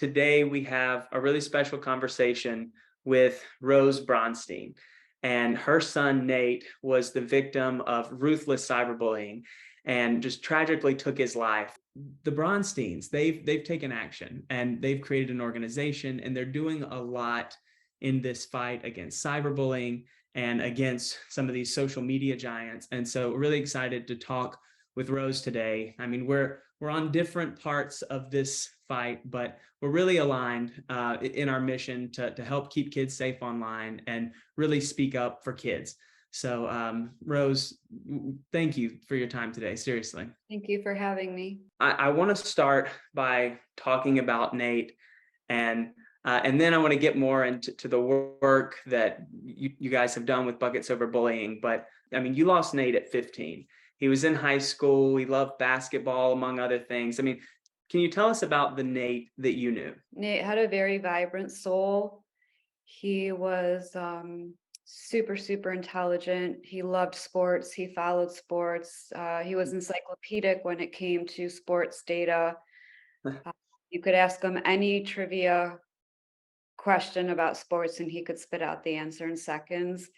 today we have a really special conversation with Rose Bronstein. And her son, Nate, was the victim of ruthless cyberbullying and just tragically took his life. The Bronsteins, they've taken action and they've created an organization, and they're doing a lot in this fight against cyberbullying and against some of these social media giants. And so really excited to talk with Rose today. I mean, we're on different parts of this fight, but we're really aligned in our mission to help keep kids safe online and really speak up for kids. So, Rose, thank you for your time today. Seriously. Thank you for having me. I want to start by talking about Nate, and then I want to get more into the work that you guys have done with Buckets Over Bullying. But I mean, you lost Nate at 15. He was in high school. He loved basketball, among other things. I mean, can you tell us about the Nate that you knew? Nate had a very vibrant soul. He was super, super intelligent. He loved sports. He followed sports. He was encyclopedic when it came to sports data. You could ask him any trivia question about sports and he could spit out the answer in seconds.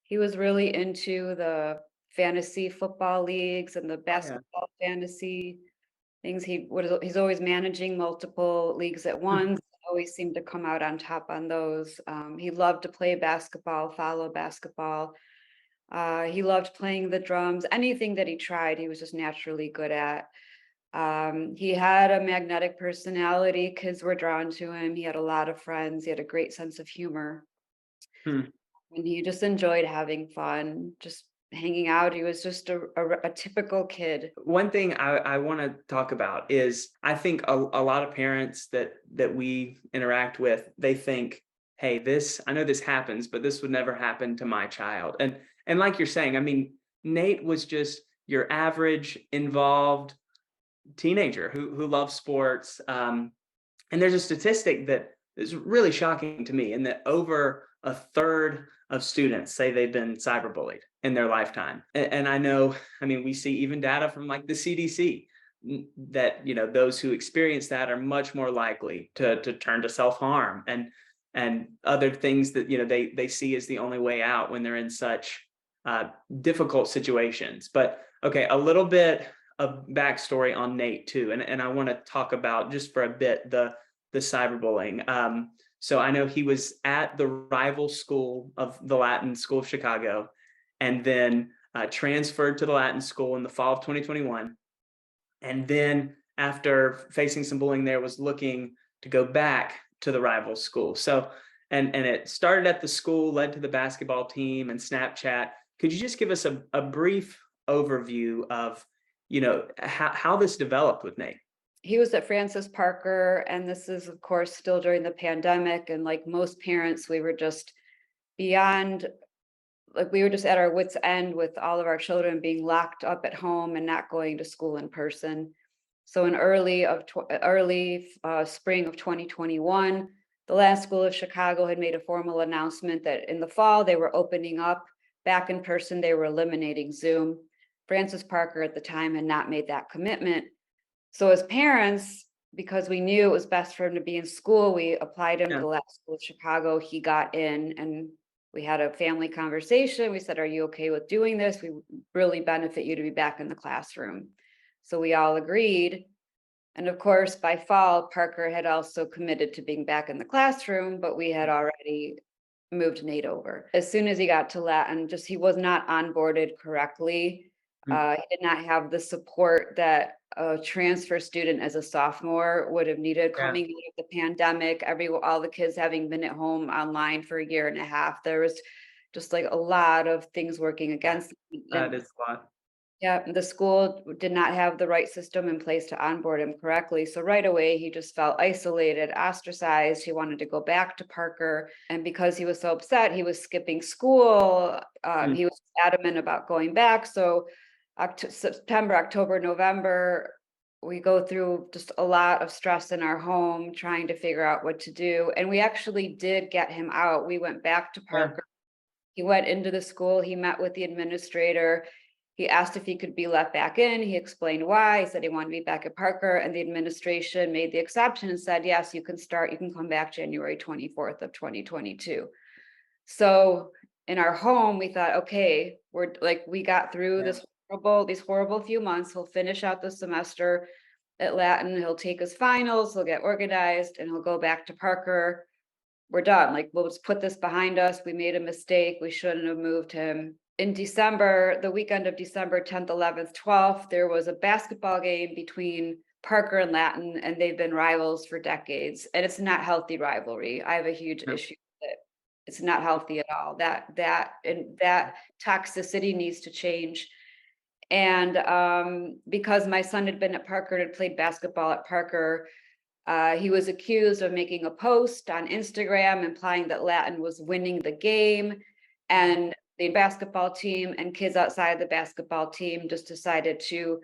He was really into the fantasy football leagues and the Oh yeah. basketball fantasy things. He's always managing multiple leagues at once. Always seemed to come out on top on those. He loved to play basketball, follow basketball. He loved playing the drums. Anything that he tried, he was just naturally good at. He had a magnetic personality. Kids were drawn to him. He had a lot of friends. He had a great sense of humor. Hmm. And he just enjoyed having fun, just hanging out. He was just a typical kid. One thing I want to talk about is I think a lot of parents that we interact with, they think, hey, this, I know this happens, but this would never happen to my child. And like you're saying, I mean, Nate was just your average involved teenager who loves sports. And there's a statistic that is really shocking to me, in that over a third of students say they've been cyberbullied in their lifetime. And I know, I mean, we see even data from like the CDC that, those who experience that are much more likely to turn to self-harm and other things that, they see as the only way out when they're in such difficult situations. But okay, a little bit of backstory on Nate too. And I want to talk about just for a bit the cyberbullying. So I know he was at the rival school of the Latin School of Chicago, and then transferred to the Latin school in the fall of 2021. And then after facing some bullying there, was looking to go back to the rival school. So, and it started at the school, led to the basketball team and Snapchat. Could you just give us a brief overview of, how this developed with Nate? He was at Francis Parker, and this is, of course, still during the pandemic. And like most parents, we were just beyond, like, we were just at our wits' end with all of our children being locked up at home and not going to school in person. So in early spring of 2021, the Latin School of Chicago had made a formal announcement that in the fall they were opening up back in person. They were eliminating Zoom. Francis Parker at the time had not made that commitment. So as parents, because we knew it was best for him to be in school, we applied him to Yeah. the Latin School of Chicago. He got in, and we had a family conversation. We said, "Are you okay with doing this? We really benefit you to be back in the classroom." So we all agreed. And of course, by fall, Parker had also committed to being back in the classroom, but we had already moved Nate over. As soon as he got to Latin, just he was not onboarded correctly. He did not have the support that a transfer student as a sophomore would have needed Yeah. coming out of the pandemic. All the kids having been at home online for a year and a half. There was just like a lot of things working against him. That And is a lot. yeah, the school did not have the right system in place to onboard him correctly. So right away, he just felt isolated, ostracized. He wanted to go back to Parker. And because he was so upset, he was skipping school. Mm. He was adamant about going back. So September, October, November, we go through just a lot of stress in our home trying to figure out what to do. And we actually did get him out. We went back to Yeah. Parker. He went into the school. He met with the administrator. He asked if he could be let back in. He explained why. He said he wanted to be back at Parker, and the administration made the exception and said, yes, you can come back January 24th of 2022. So in our home, we thought, okay, we got through Yeah. these horrible few months. He'll finish out the semester at Latin. He'll take his finals, he'll get organized, and he'll go back to Parker. We're done. Like, we'll just put this behind us. We made a mistake. We shouldn't have moved him. In December, the weekend of December 10th, 11th, 12th, there was a basketball game between Parker and Latin, and they've been rivals for decades. And it's not healthy rivalry. I have a huge No. issue with it. It's not healthy at all. That toxicity needs to change. And because my son had been at Parker and had played basketball at Parker, he was accused of making a post on Instagram implying that Latin was winning the game, and the basketball team and kids outside the basketball team just decided to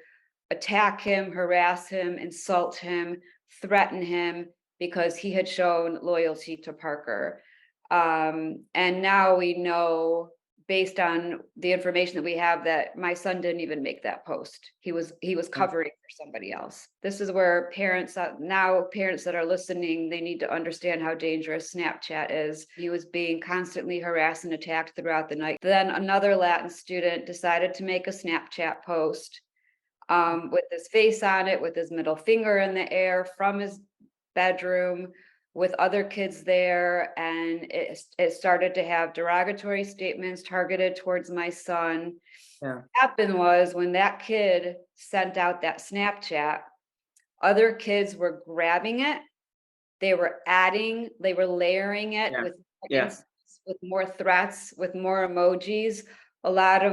attack him, harass him, insult him, threaten him because he had shown loyalty to Parker. And now we know, based on the information that we have, that my son didn't even make that post. He was covering for somebody else. This is where parents that are listening, they need to understand how dangerous Snapchat is. He was being constantly harassed and attacked throughout the night. Then another Latin student decided to make a Snapchat post with his face on it, with his middle finger in the air from his bedroom, with other kids there, and it started to have derogatory statements targeted towards my son. Yeah. What happened was, when that kid sent out that Snapchat, other kids were grabbing it, they were layering it Yeah. with Yeah. with more threats, with more emojis, a lot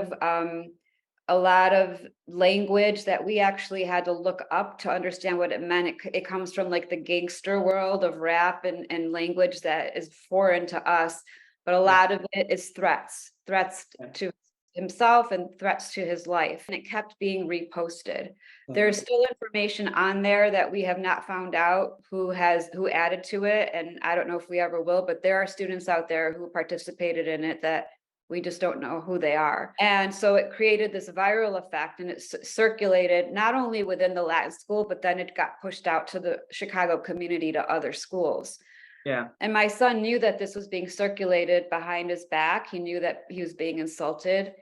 of language that we actually had to look up to understand what it meant. It comes from like the gangster world of rap and language that is foreign to us, but a lot of it is threats Yeah. to himself and threats to his life. And it kept being reposted. Yeah. There's still information on there that we have not found out who added to it. And I don't know if we ever will, but there are students out there who participated in it that we just don't know who they are. And so it created this viral effect, and it circulated not only within the Latin school, but then it got pushed out to the Chicago community, to other schools. Yeah. And my son knew that this was being circulated behind his back. He knew that he was being insulted.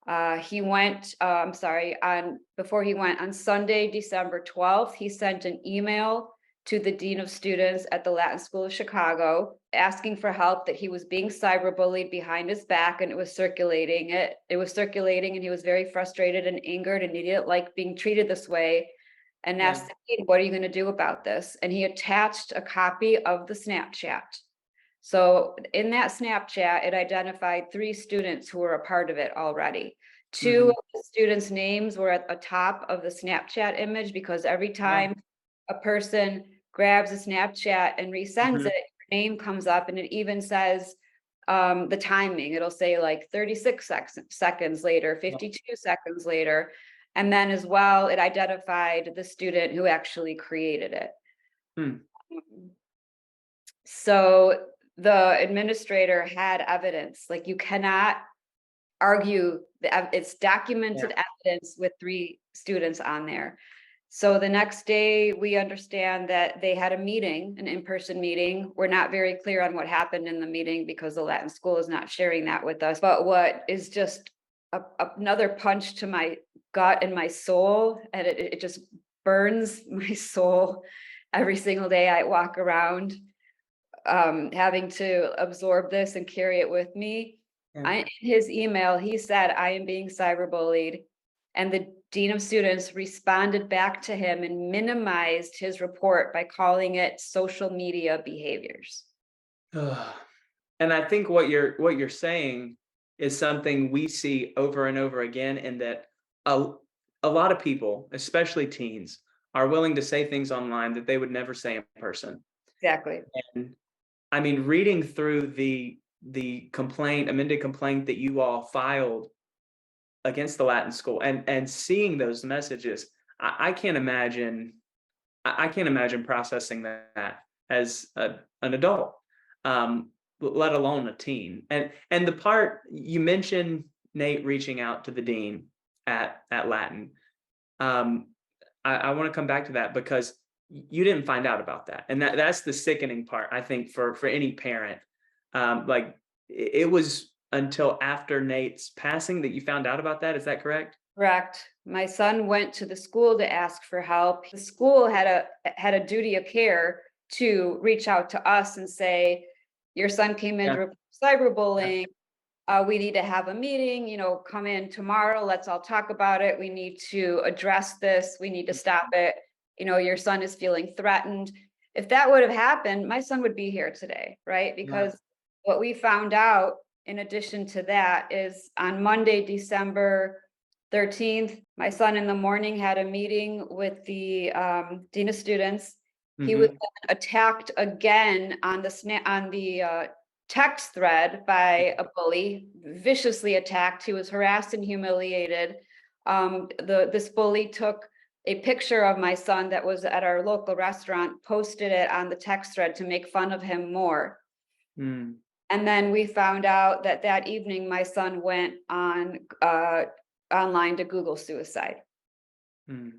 Before he went on Sunday, December 12th, he sent an email to the dean of students at the Latin School of Chicago, asking for help, that he was being cyberbullied behind his back, and it was circulating, and he was very frustrated and angered, and he didn't like being treated this way, and asked the dean, what are you going to do about this? And he attached a copy of the Snapchat. So in that Snapchat, it identified 3 students who were a part of it already. 2 of the students' names were at the top of the Snapchat image, because every time a person grabs a Snapchat and resends it, your name comes up, and it even says the timing. It'll say like 36 seconds later, 52 seconds later. And then as well, it identified the student who actually created it. So the administrator had evidence. Like, you cannot argue it's documented evidence with 3 students on there. So the next day, we understand that they had a meeting, an in-person meeting. We're not very clear on what happened in the meeting, because the Latin school is not sharing that with us. But what is just another punch to my gut and my soul, and it just burns my soul every single day I walk around, having to absorb this and carry it with me. In his email, he said, I am being cyberbullied. And the dean of students responded back to him and minimized his report by calling it social media behaviors. And I think what you're saying is something we see over and over again, in that a lot of people, especially teens, are willing to say things online that they would never say in person. Exactly. And I mean, reading through the amended complaint that you all filed against the Latin school, and seeing those messages, I can't imagine processing that as an adult, let alone a teen. And the part you mentioned, Nate, reaching out to the dean, at Latin. Um, I want to come back to that because you didn't find out about that, and that's the sickening part. I think for any parent, like it was until after Nate's passing that you found out about that. Is that correct? Correct. My son went to the school to ask for help. The school had a duty of care to reach out to us and say, your son came in Yeah. to report cyberbullying. We need to have a meeting, come in tomorrow. Let's all talk about it. We need to address this. We need to stop it. Your son is feeling threatened. If that would have happened, my son would be here today, right? Yeah. Because what we found out in addition to that is on Monday, December 13th, my son in the morning had a meeting with the dean of students. He was Hmm. attacked again on the text thread by a bully, viciously attacked. He was harassed and humiliated. This bully took a picture of my son that was at our local restaurant, posted it on the text thread to make fun of him more. Mm. And then we found out that that evening my son went on online to Google suicide. Mm.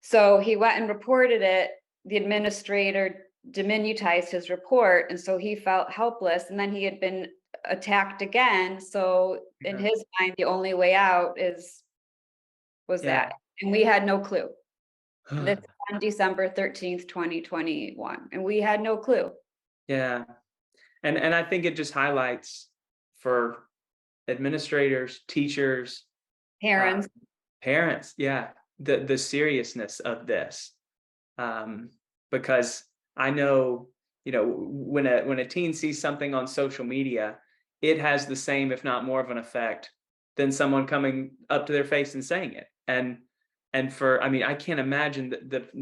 So he went and reported it. The administrator diminutized his report, and so he felt helpless. And then he had been attacked again. So in Yeah. his mind, the only way out was Yeah. that, and we had no clue. That's on December 13th, 2021, and we had no clue. Yeah. And I think it just highlights for administrators, teachers, uh, Parents, parents, yeah, the seriousness of this. Um, because I know, when a teen sees something on social media, it has the same, if not more of an effect than someone coming up to their face and saying it. I mean, I can't imagine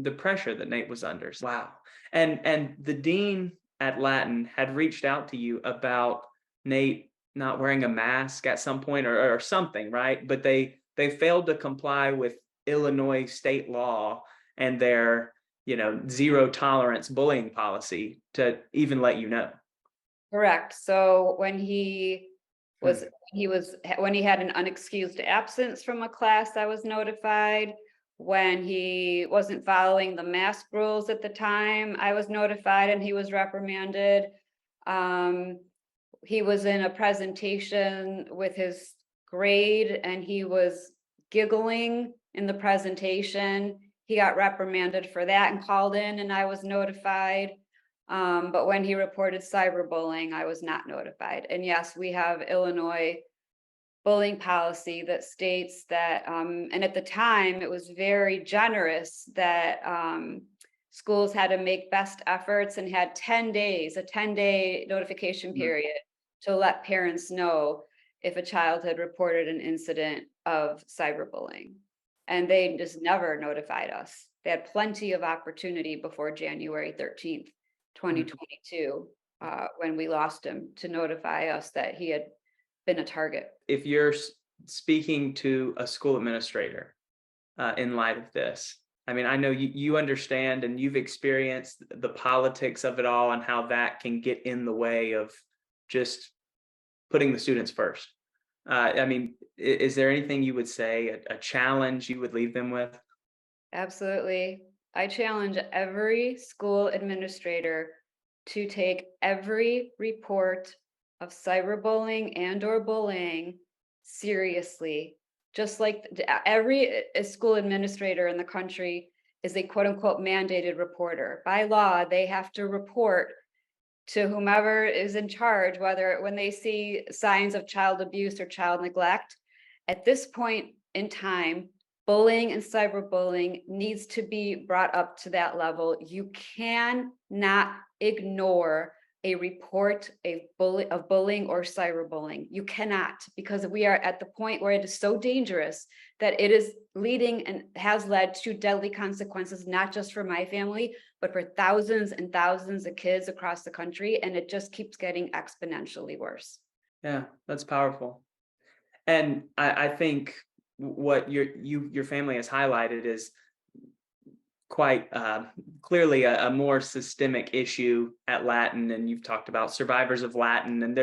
the pressure that Nate was under. Wow. And the dean at Latin had reached out to you about Nate not wearing a mask at some point or something, right? But they failed to comply with Illinois state law and their zero tolerance bullying policy to even let you know. correct. So when Hmm. when he had an unexcused absence from a class, I was notified. When he wasn't following the mask rules at the time, I was notified and he was reprimanded. Um, he was in a presentation with his grade and he was giggling in the presentation. He got reprimanded for that and called in, and I was notified. But when he reported cyberbullying, I was not notified. And yes, we have Illinois bullying policy that states that, and at the time it was very generous that schools had to make best efforts and had 10 days, a 10-day notification Hmm. period to let parents know if a child had reported an incident of cyberbullying. And they just never notified us. They had plenty of opportunity before January 13th, Hmm. 2022, when we lost him, to notify us that he had been a target. If you're speaking to a school administrator in light of this, I mean, I know you understand and you've experienced the politics of it all and how that can get in the way of just putting the students first. I mean, is there anything you would say, a challenge you would leave them with? Absolutely. I challenge every school administrator to take every report of cyberbullying and or bullying seriously. Just like every school administrator in the country is a quote unquote mandated reporter. By law, they have to report to whomever is in charge, whether when they see signs of child abuse or child neglect. At this point in time, bullying and cyberbullying needs to be brought up to that level. You cannot ignore a report of bullying or cyberbullying. You cannot, because we are at the point where it is so dangerous that it is leading and has led to deadly consequences, not just for my family, but for thousands and thousands of kids across the country. And it just keeps getting exponentially worse. Yeah, that's powerful. And I think what your family has highlighted is quite clearly a more systemic issue at Latin, and you've talked about survivors of Latin, and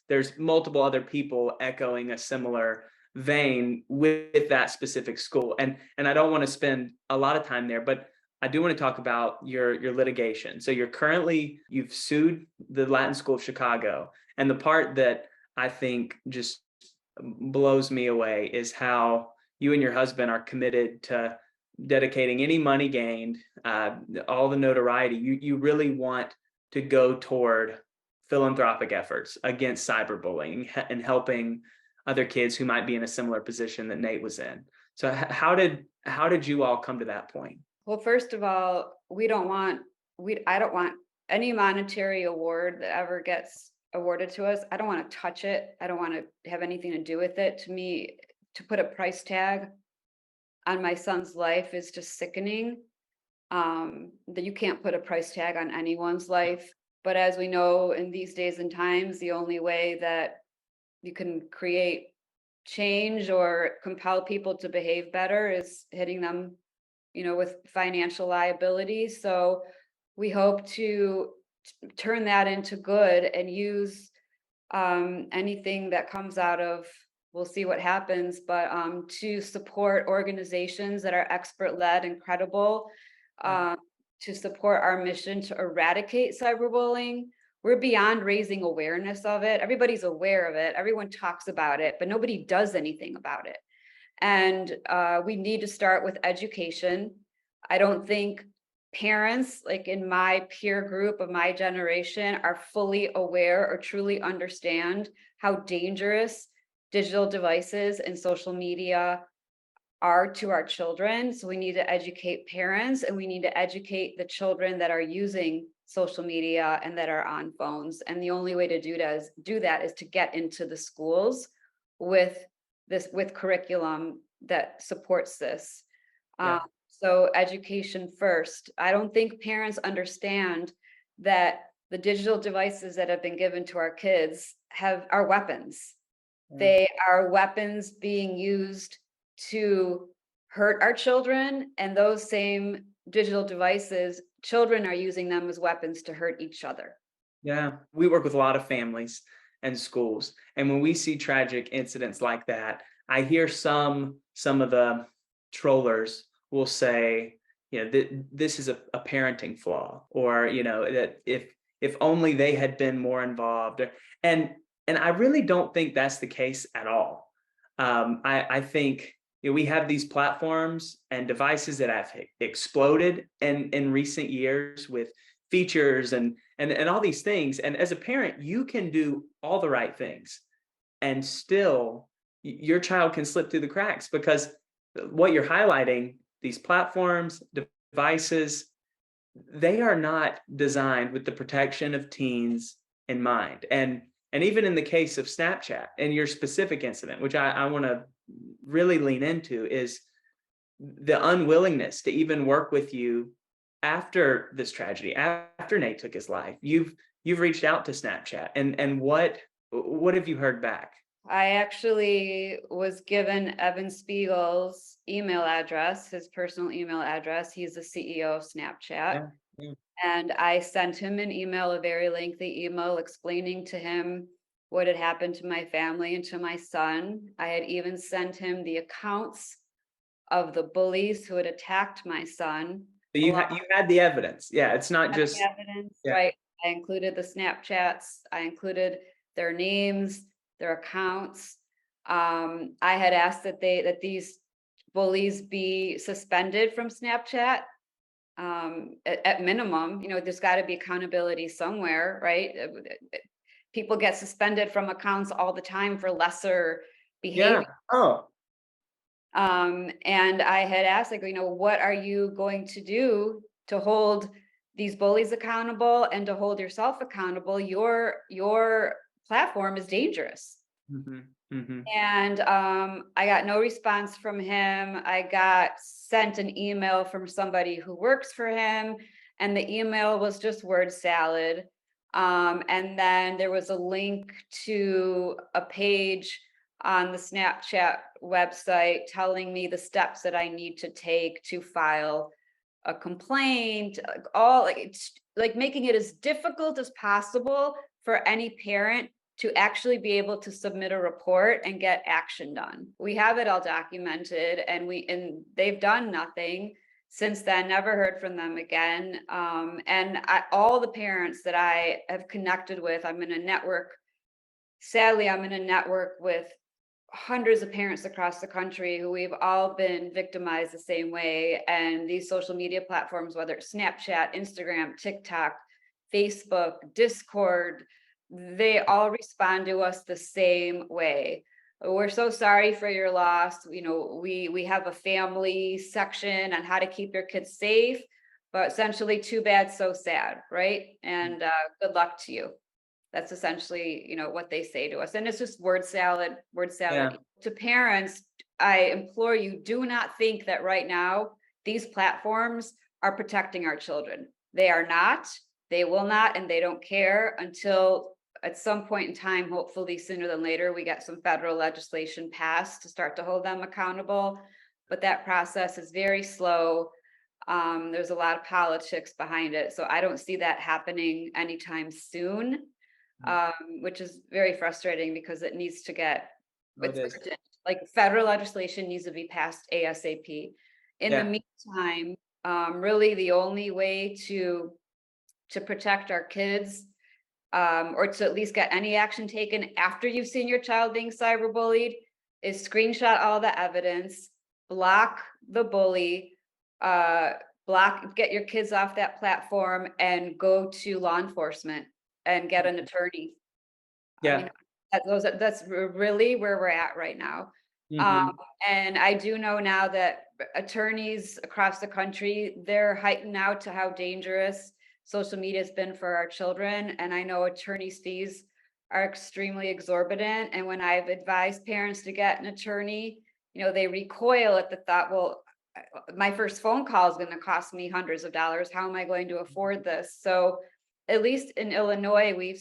there's multiple other people echoing a similar vein with that specific school. And I don't want to spend a lot of time there, but I do want to talk about your litigation. So you've sued the Latin School of Chicago, and the part that I think just blows me away is how you and your husband are committed to dedicating any money gained, all the notoriety. You really want to go toward philanthropic efforts against cyberbullying and helping other kids who might be in a similar position that Nate was in. So how did you all come to that point? Well, first of all, I don't want any monetary award that ever gets awarded to us. I don't want to touch it. I don't want to have anything to do with it. To me, to put a price tag on my son's life is just sickening. That you can't put a price tag on anyone's life. But as we know, in these days and times, the only way that you can create change or compel people to behave better is hitting them, with financial liability. So we hope to turn that into good and use anything that comes out of, we'll see what happens, but to support organizations that are expert led and credible, Yeah. um, to support our mission to eradicate cyberbullying. We're beyond raising awareness of it. Everybody's aware of it. Everyone talks about it, but nobody does anything about it. And we need to start with education. I don't think parents, like in my peer group of my generation, are fully aware or truly understand how dangerous digital devices and social media are to our children. So we need to educate parents, and we need to educate the children that are using social media and that are on phones. And the only way to do that is to get into the schools with with curriculum that supports this. Yeah. Um, so education first. I don't think parents understand that the digital devices that have been given to our kids are weapons. Yeah. They are weapons being used to hurt our children, and those same digital devices, children are using them as weapons to hurt each other. Yeah, we work with a lot of families and schools, and when we see tragic incidents like that, I hear some of the trollers will say, this is a parenting flaw, or that if only they had been more involved, and and I really don't think that's the case at all. I think we have these platforms and devices that have exploded in recent years with features and all these things. And as a parent, you can do all the right things, and still your child can slip through the cracks because what you're highlighting, these platforms, devices, they are not designed with the protection of teens in mind. And even in the case of Snapchat and your specific incident, which I want to really lean into, is the unwillingness to even work with you after this tragedy, after Nate took his life. You've reached out to Snapchat, and what have you heard back? I actually was given Evan Spiegel's email address, his personal email address. He's the CEO of Snapchat. Yeah, yeah. And I sent him an email, a very lengthy email, explaining to him what had happened to my family and to my son. I had even sent him the accounts of the bullies who had attacked my son, So along you had the evidence. Yeah, it's not with the just evidence, yeah. right? I included the Snapchats, I included their names, their accounts. I had asked that these bullies be suspended from Snapchat, at minimum. There's got to be accountability somewhere, right? People get suspended from accounts all the time for lesser Yeah. behavior. Oh, And I had asked, like, what are you going to do to hold these bullies accountable and to hold yourself accountable? Your platform is dangerous. mhm, mhm. And I got no response from him. I got sent an email from somebody who works for him, and the email was just word salad. And then there was a link to a page on the Snapchat website telling me the steps that I need to take to file a complaint, all like it's like making it as difficult as possible for any parent to actually be able to submit a report and get action done. We have it all documented, and they've done nothing since then, never heard from them again. All the parents that I have connected with, sadly, I'm in a network with hundreds of parents across the country who we've all been victimized the same way. And these social media platforms, whether it's Snapchat, Instagram, TikTok, Facebook, Discord, they all respond to us the same way. We're so sorry for your loss. We have a family section on how to keep your kids safe, but essentially too bad, so sad, right? And good luck to you. That's essentially, what they say to us. And it's just word salad, word salad. Yeah. To parents, I implore you, do not think that right now these platforms are protecting our children. They are not, they will not, and they don't care until at some point in time, hopefully sooner than later, we get some federal legislation passed to start to hold them accountable. But that process is very slow. There's a lot of politics behind it. So I don't see that happening anytime soon. Which is very frustrating because it needs to get, Oh, it it's is. urgent. Like federal legislation needs to be passed ASAP. In the Yeah. meantime, really the only way to protect our kids, or to at least get any action taken after you've seen your child being cyberbullied, is screenshot all the evidence, block the bully, get your kids off that platform, and go to law enforcement and get an attorney. I mean, Yeah. that's really where we're at right now. Um, Mhm. and I do know now that attorneys across the country, they're heightened now to how dangerous social media has been for our children. And I know attorneys' fees are extremely exorbitant. And when I've advised parents to get an attorney, they recoil at the thought, well, my first phone call is going to cost me hundreds of dollars. How am I going to afford this? So at least in Illinois, we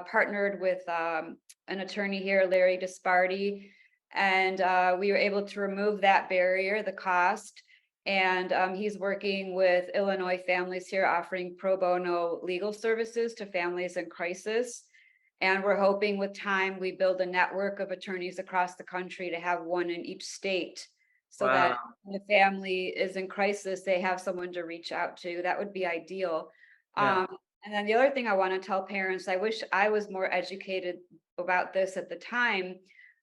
partnered with an attorney here, Larry Disparty, and we were able to remove that barrier, the cost. And he's working with Illinois families here, offering pro bono legal services to families in crisis. And we're hoping with time, we build a network of attorneys across the country to have one in each state, so that Wow. when the family is in crisis, they have someone to reach out to. That would be ideal. Yeah. And then the other thing I want to tell parents, I wish I was more educated about this at the time.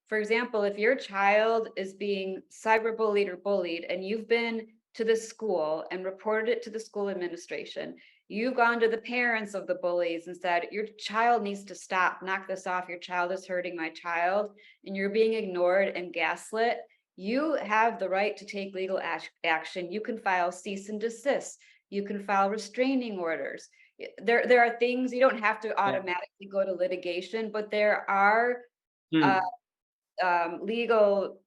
For example, if your child is being cyberbullied or bullied, and you've been to the school and reported it to the school administration, you've gone to the parents of the bullies and said, your child needs to stop, knock this off, your child is hurting my child, and you're being ignored and gaslit, you have the right to take legal action. You can file cease and desist. You can file restraining orders. There are things, you don't have to Yeah. automatically go to litigation, but there are uh, Mm. legal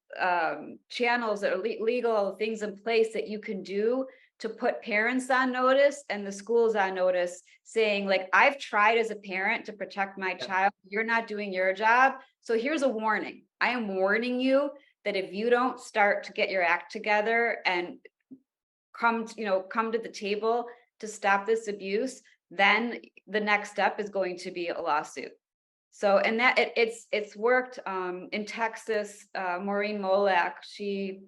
channels that are legal things in place that you can do to put parents on notice and the schools on notice, saying like, I've tried as a parent to protect my Yeah. child, you're not doing your job. So here's a warning. I am warning you that if you don't start to get your act together and come to the table to stop this abuse, then the next step is going to be a lawsuit. So, and that it's worked in Texas. Maureen Molak, she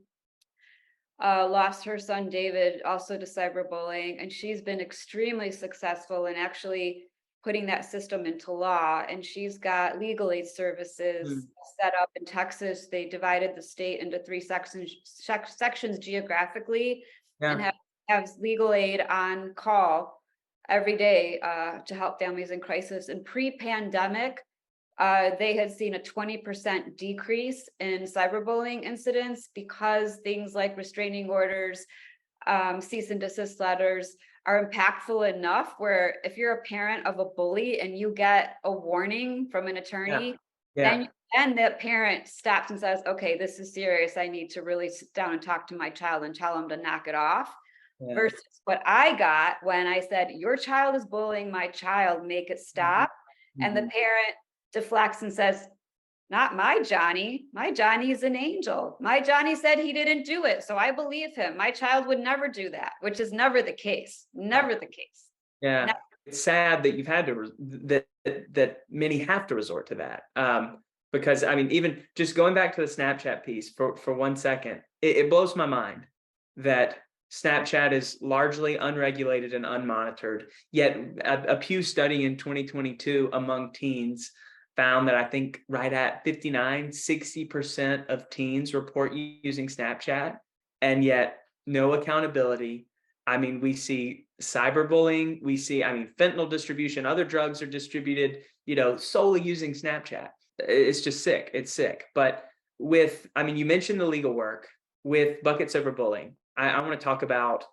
lost her son David also to cyberbullying, and she's been extremely successful in actually putting that system into law. And she's got legal aid services Mm. set up in Texas. They divided the state into three sections geographically, and Yeah. have legal aid on call every day to help families in crisis. And pre-pandemic, they had seen a 20% decrease in cyberbullying incidents because things like restraining orders, cease and desist letters are impactful enough where if you're a parent of a bully and you get a warning from an Yeah. attorney, Yeah. then the parent stops and says, okay, this is serious. I need to really sit down and talk to my child and tell them to knock it off. Yeah. Versus what I got when I said, your child is bullying my child, make it stop. And the Mhm. parent deflects and says, not my Johnny. My Johnny is an angel. My Johnny said he didn't do it, so I believe him. My child would never do that, which is never the case. Never the case. Yeah. it's sad that you've had to that many have to resort to that. Because I mean, even just going back to the Snapchat piece for 1 second, it blows my mind that Snapchat is largely unregulated and unmonitored. Yet a Pew study in 2022 among teens found that I think right at 59, 60% of teens report using Snapchat, and yet no accountability. I mean, we see cyberbullying, we see, I mean, fentanyl distribution, other drugs are distributed, solely using Snapchat. It's just sick. It's sick. But I mean, you mentioned the legal work with buckets over bullying. I want to talk about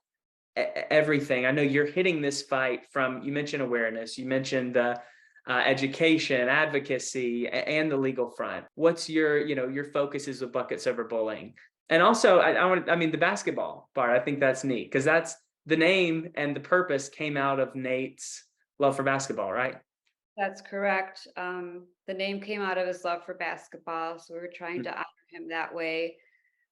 everything. I know you're hitting this fight from, you mentioned awareness, you mentioned the education, advocacy, and the legal front. What's your focuses with buckets over bullying? And also, I mean, the basketball part, I think that's neat because that's the name and the purpose came out of Nate's love for basketball, right? That's correct. The name came out of his love for basketball, so we were trying to honor him that way.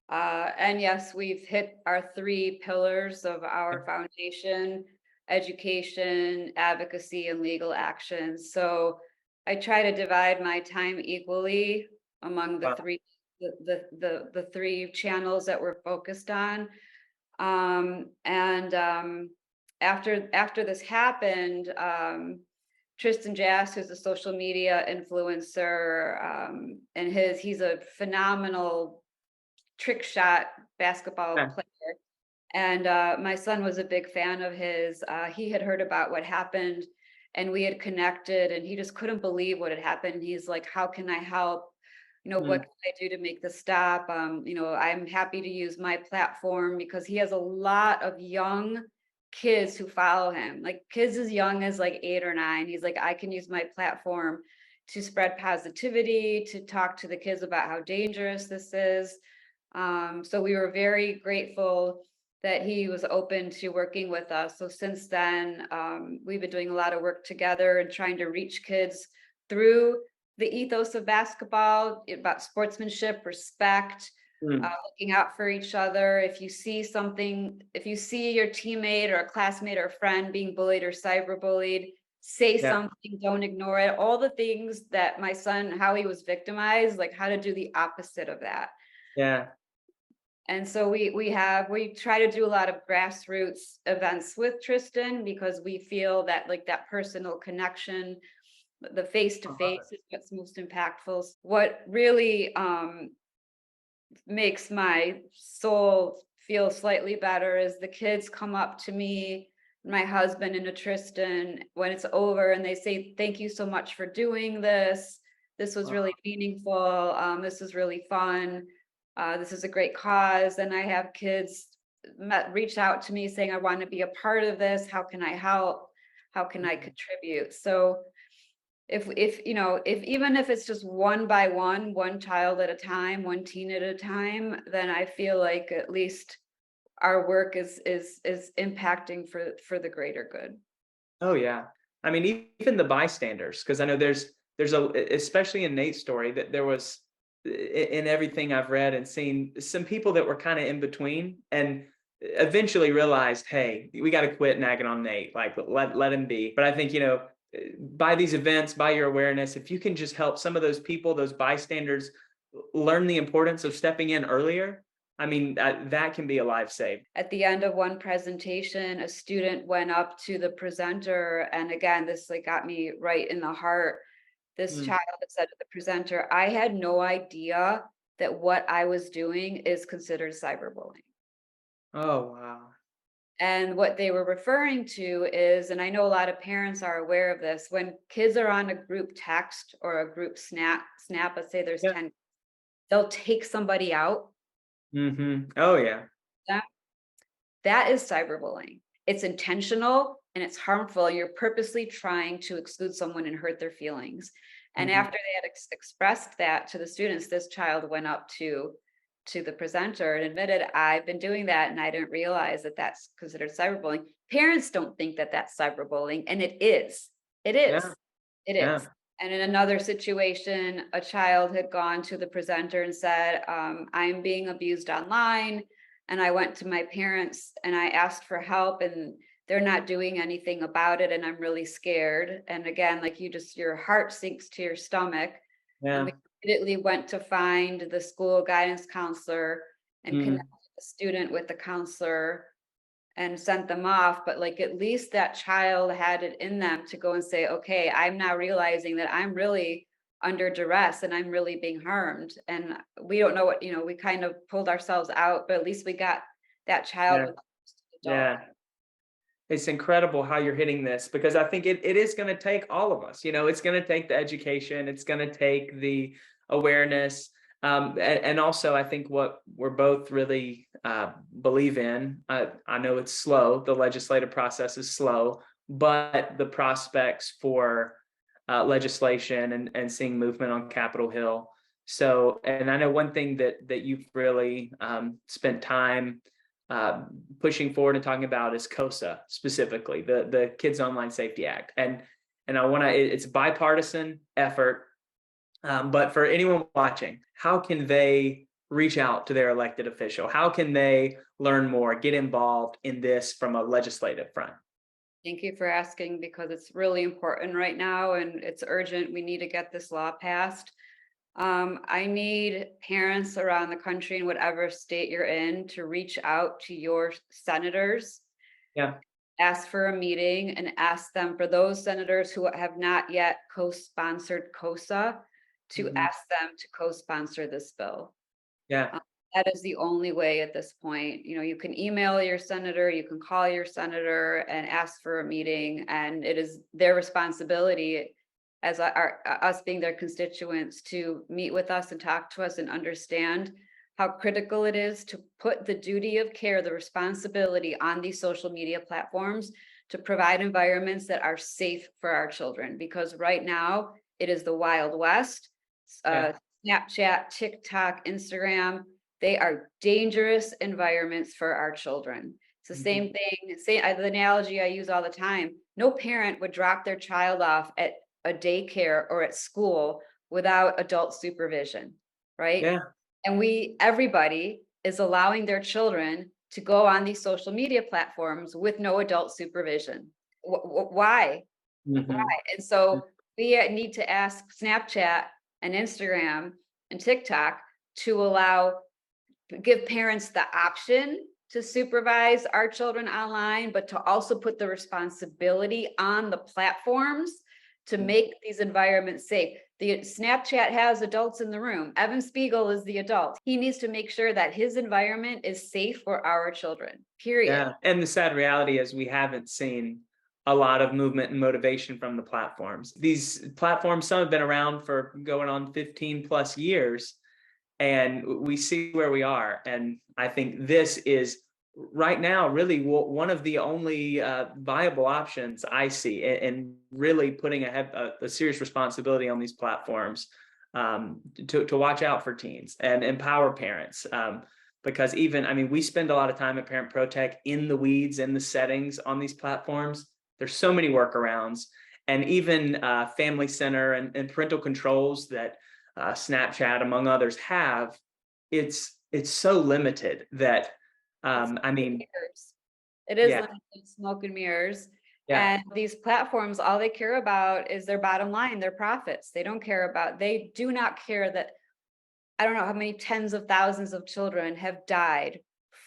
And yes, we've hit our three pillars of our foundation: education, advocacy, and legal action. So I try to divide my time equally among Wow. the three channels that we're focused on. And after this happened, Tristan Jass, who's a social media influencer, and he's a phenomenal trick shot basketball Yeah. player. And my son was a big fan of his. He had heard about what happened and we had connected, and he just couldn't believe what had happened. He's like, how can I help? What Mm, can I do to make this stop? I'm happy to use my platform, because he has a lot of young kids who follow him, like kids as young as like 8 or 9. He's like, I can use my platform to spread positivity, to talk to the kids about how dangerous this is. So we were very grateful that he was open to working with us. So since then, we've been doing a lot of work together and trying to reach kids through the ethos of basketball, about sportsmanship, respect, mm, looking out for each other. If you see something, if you see your teammate or a classmate or a friend being bullied or cyberbullied, say yeah. something, don't ignore it. All the things that my son, how he was victimized, like how to do the opposite of that. Yeah. And so we try to do a lot of grassroots events with Tristan, because we feel that like that personal connection, the face to I love face it. is what's most impactful. What really makes my soul feel slightly better is the kids come up to me, my husband and to Tristan, when it's over, and they say, thank you so much for doing this. This was really meaningful. This is really fun. This is a great cause. And I have kids reach out to me saying, I want to be a part of this. How can I help? How can I contribute? So if even if it's just one by one child at a time, one teen at a time, then I feel like at least our work is impacting for the greater good. Oh yeah. I mean, even the bystanders, because I know there's especially in Nate's story that there was in everything I've read and seen some people that were kind of in between and eventually realized, hey, we got to quit nagging on Nate. Like let him be. But I think, by these events, by your awareness, if you can just help some of those people, those bystanders learn the importance of stepping in earlier, I mean, that can be a life save. At the end of one presentation, a student went up to the presenter, and again, this like got me right in the heart. This Mm. child had said to the presenter, I had no idea that what I was doing is considered cyberbullying. Oh, wow. And what they were referring to is, and I know a lot of parents are aware of this, when kids are on a group text or a group snap, let's say there's Yeah. 10, they'll take somebody out. Oh, yeah. That that is cyberbullying. It's intentional and it's harmful. You're purposely trying to exclude someone and hurt their feelings. And Mhm. after they had expressed that to the students, this child went up to the presenter and admitted, I've been doing that and I didn't realize that that's considered cyberbullying. Parents don't think that that's cyberbullying, and it is. It Yeah. is. It Yeah. is. And in another situation, a child had gone to the presenter and said, I'm being abused online. And I went to my parents and I asked for help, and they're not doing anything about it, and I'm really scared. And again, like your heart sinks to your stomach. And we Yeah. immediately went to find the school guidance counselor and connect Mm. the student with the counselor and sent them off. But like at least that child had it in them to go and say, okay, I'm now realizing that I'm really under duress and I'm really being harmed. And we don't know what, we kind of pulled ourselves out, but at least we got that child Yeah. with the adult. Yeah. It's incredible how you're hitting this, because I think it is going to take all of us. It's going to take the education, it's going to take the awareness. And also, I think what we're both really believe in, I know it's slow, the legislative process is slow, but the prospects for legislation and seeing movement on Capitol Hill. So, and I know one thing that you've really spent time uh, pushing forward and talking about is COSA, specifically the Kids Online Safety Act, and I want to. It's a bipartisan effort, but for anyone watching, how can they reach out to their elected official? How can they learn more, get involved in this from a legislative front? Thank you for asking because it's really important right now and it's urgent. We need to get this law passed. I need parents around the country in whatever state you're in to reach out to your senators, Yeah. ask for a meeting, and ask them for those senators who have not yet co-sponsored COSA to Mhm. ask them to co-sponsor this bill. Yeah. Um, that is the only way at this point. You can email your senator, you can call your senator and ask for a meeting, and it is their responsibility as us being their constituents to meet with us and talk to us and understand how critical it is to put the duty of care, the responsibility on these social media platforms to provide environments that are safe for our children. Because right now it is the Wild West. Yeah. Uh, Snapchat, TikTok, Instagram, they are dangerous environments for our children. It's the Mhm. same thing, the analogy I use all the time. No parent would drop their child off at a daycare or at school without adult supervision, right? Yeah. And everybody is allowing their children to go on these social media platforms with no adult supervision. Why? Hmm. And so we need to ask Snapchat and Instagram and TikTok to give parents the option to supervise our children online, but to also put the responsibility on the platforms to make these environments safe. The Snapchat has adults in the room. Evan Spiegel is the adult. He needs to make sure that his environment is safe for our children. Period. Yeah. And the sad reality is we haven't seen a lot of movement and motivation from the platforms. These platforms, some have been around for going on 15 plus years, and we see where we are. And I think this is right now really one of the only viable options I see, and really putting a serious responsibility on these platforms to watch out for teens and empower parents. Because even, I mean, we spend a lot of time at Parent ProTech in the weeds, in the settings on these platforms. There's so many workarounds, and even family center and parental controls that Snapchat, among others, have. It's so limited that It's I mean, mirrors. It is yeah, limited smoke and mirrors. yeah, And these platforms, all they care about is their bottom line, their profits. They do not care that I don't know how many tens of thousands of children have died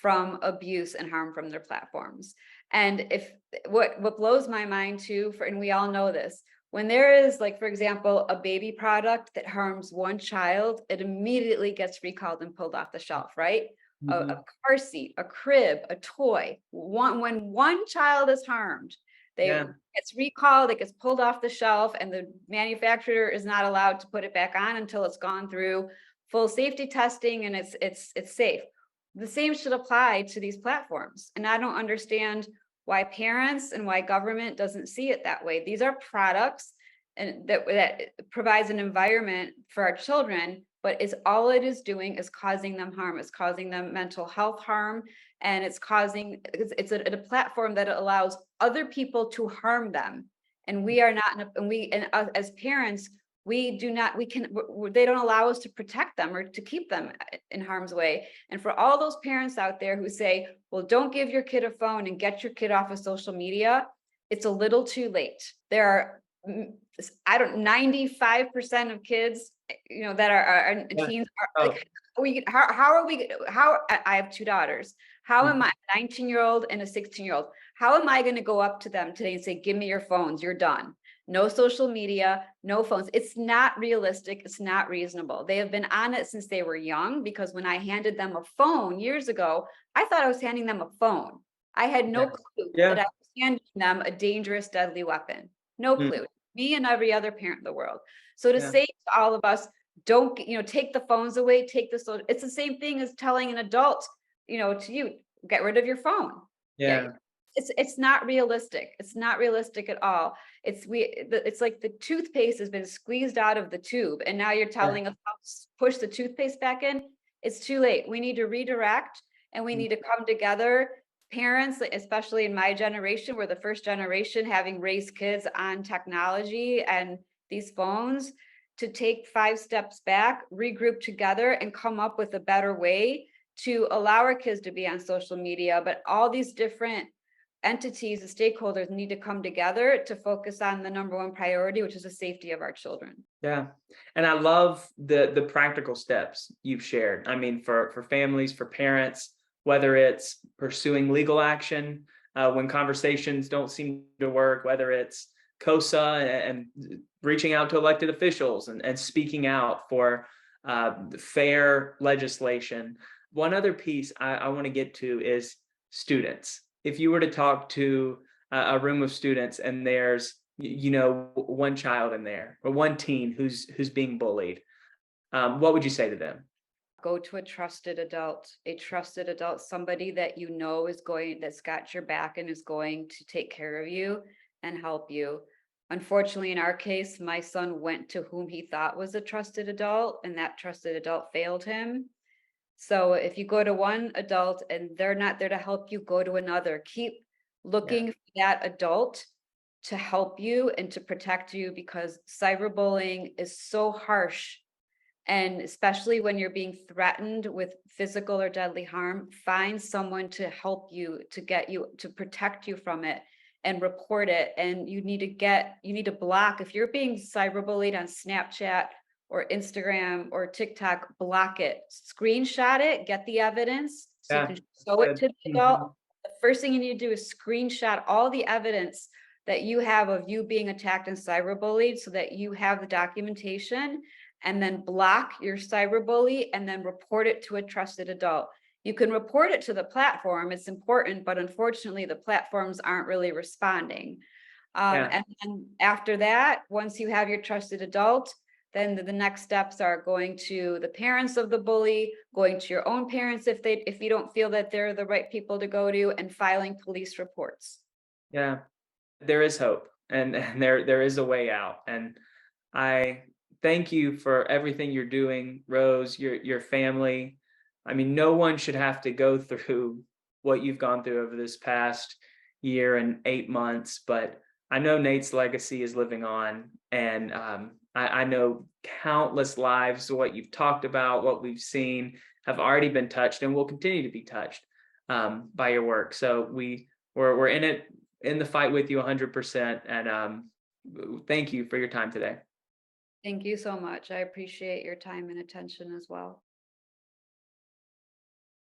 from abuse and harm from their platforms. And if what blows my mind too, and we all know this, when there is, like, for example, a baby product that harms one child, it immediately gets recalled and pulled off the shelf, right? A mhm, car seat, a crib, a toy. When one child is harmed, yeah, it's recalled, it gets pulled off the shelf, and the manufacturer is not allowed to put it back on until it's gone through full safety testing and it's safe. The same should apply to these platforms. And I don't understand why parents and why government doesn't see it that way. These are products and that provides an environment for our children, but all it is doing is causing them harm. It's causing them mental health harm, and it's a platform that allows other people to harm them. And we are not, and as parents, We do not, we can, they don't allow us to protect them or to keep them in harm's way. And for all those parents out there who say, well, don't give your kid a phone and get your kid off of social media, it's a little too late. There are, I don't, 95% of kids, that are Yeah. teens are Oh, like, how are we, how, I have two daughters. How am mhm. I, a 19-year-old and a 16-year-old? How am I going to go up to them today and say, give me your phones, you're done? No social media, no phones. It's not realistic. It's not reasonable. They have been on it since they were young, because when I handed them a phone years ago, I thought I was handing them a phone. I had Yeah. no clue that Yeah. I was handing them a dangerous, deadly weapon. No Mm, clue. Me and every other parent in the world. So to yeah. say to all of us, don't, take the phones away, take the social, it's the same thing as telling an adult, to you, get rid of your phone. Yeah, Yeah. it's not realistic. It's not realistic at all. It's like the toothpaste has been squeezed out of the tube, and now you're Yeah. telling us how to push the toothpaste back in. It's too late. We need to redirect, and we Mm, need to come together. Parents, especially in my generation, we're the first generation having raised kids on technology and these phones, to take 5 steps back, regroup together, and come up with a better way to allow our kids to be on social media. But all these different entities and stakeholders need to come together to focus on the number one priority, which is the safety of our children. yeah. And I love the practical steps you've shared. I mean, for families, for parents, whether it's pursuing legal action when conversations don't seem to work, whether it's COSA and reaching out to elected officials and speaking out for fair legislation. One other piece I want to get to is students. If you were to talk to a room of students and there's one child in there or one teen who's being bullied, what would you say to them? Go to a trusted adult, somebody that that's got your back and is going to take care of you and help you. Unfortunately, in our case, my son went to whom he thought was a trusted adult, and that trusted adult failed him. So if you go to one adult and they're not there to help you, go to another. Keep Yeah. looking for that adult to help you and to protect you, because cyberbullying is so harsh. And especially when you're being threatened with physical or deadly harm, find someone to help you, to get you, to protect you from it, and report it. And you need to block, if you're being cyberbullied on Snapchat or Instagram or TikTok, block it, screenshot it, get the evidence so you Yeah. can show it Good. to the adult. Mhm. The first thing you need to do is screenshot all the evidence that you have of you being attacked and cyberbullied, so that you have the documentation, and then block your cyberbully, and then report it to a trusted adult. You can report it to the platform, it's important, but unfortunately the platforms aren't really responding. Yeah. And then after that, once you have your trusted adult, then the next steps are going to the parents of the bully, going to your own parents if you don't feel that they're the right people to go to, and filing police reports. Yeah. There is hope, and there is a way out. And I thank you for everything you're doing, Rose, your family. I mean, no one should have to go through what you've gone through over this past year and 8 months, but I know Nate's legacy is living on, and I know countless lives. What you've talked about, what we've seen, have already been touched, and will continue to be touched by your work. So we're in it, in the fight with you 100%, and thank you for your time today. Thank you so much. I appreciate your time and attention as well.